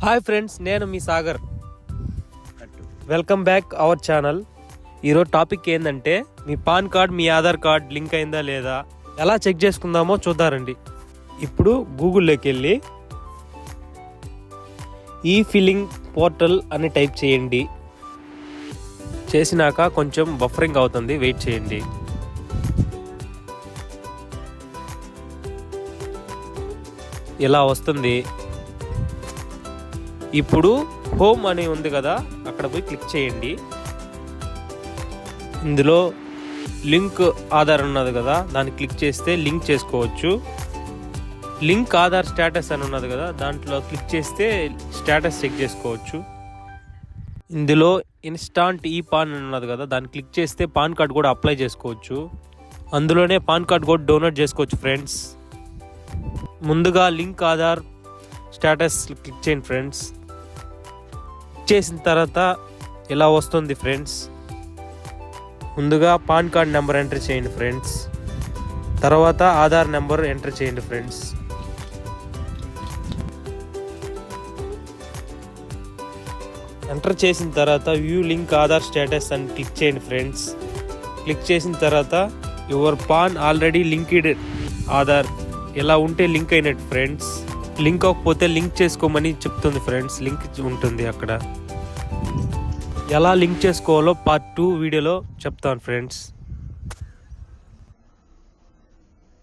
Hi friends, నేను మీ Sagar. Welcome back our channel. ఈరోజు టాపిక్ ఏంటంటే మీ పాన్ కార్డ్ మీ ఆధార్ కార్డ్ లింక్ అయిందా లేదా ఎలా చెక్ చేసుకుందామో చూద్దారండి. ఇప్పుడు గూగుల్లోకి వెళ్ళి ఈ ఫిల్లింగ్ పోర్టల్ అని టైప్ చేయండి. చేసినాక కొంచెం బఫరింగ్ అవుతుంది, వెయిట్ చేయండి. ఇలా వస్తుంది. ఇప్పుడు హోమ్ అని ఉంది కదా, అక్కడ పోయి క్లిక్ చేయండి. ఇందులో లింక్ ఆధార్ ఉన్నది కదా, దాన్ని క్లిక్ చేస్తే లింక్ చేసుకోవచ్చు. లింక్ ఆధార్ స్టేటస్ అని ఉన్నది కదా, దాంట్లో క్లిక్ చేస్తే స్టేటస్ చెక్ చేసుకోవచ్చు. ఇందులో ఇన్స్టాంట్ ఈ పాన్ అని ఉన్నది కదా, దాన్ని క్లిక్ చేస్తే పాన్ కార్డ్ కూడా అప్లై చేసుకోవచ్చు. అందులోనే పాన్ కార్డ్ కూడా డౌన్లోడ్ చేసుకోవచ్చు ఫ్రెండ్స్. ముందుగా లింక్ ఆధార్ స్టేటస్ క్లిక్ చేయండి ఫ్రెండ్స్. చేసిన తర్వాత ఇలా వస్తుంది ఫ్రెండ్స్. ముందుగా పాన్ కార్డ్ నెంబర్ ఎంటర్ చేయండి ఫ్రెండ్స్. తర్వాత ఆధార్ నెంబర్ ఎంటర్ చేయండి ఫ్రెండ్స్. ఎంటర్ చేసిన తర్వాత వ్యూ లింక్ ఆధార్ స్టేటస్ అని క్లిక్ చేయండి ఫ్రెండ్స్. క్లిక్ చేసిన తర్వాత your pan already linked Aadhaar ఇలా ఉంటే లింక్ అయినట్టు ఫ్రెండ్స్. లింక్ అవ్వకపోతే లింక్ చేసుకోమని చెప్తుంది ఫ్రెండ్స్. లింక్ ఉంటుంది అక్కడ. ఎలా లింక్ చేసుకోవాలో పార్ట్ 2 వీడియోలో చెప్తాను ఫ్రెండ్స్.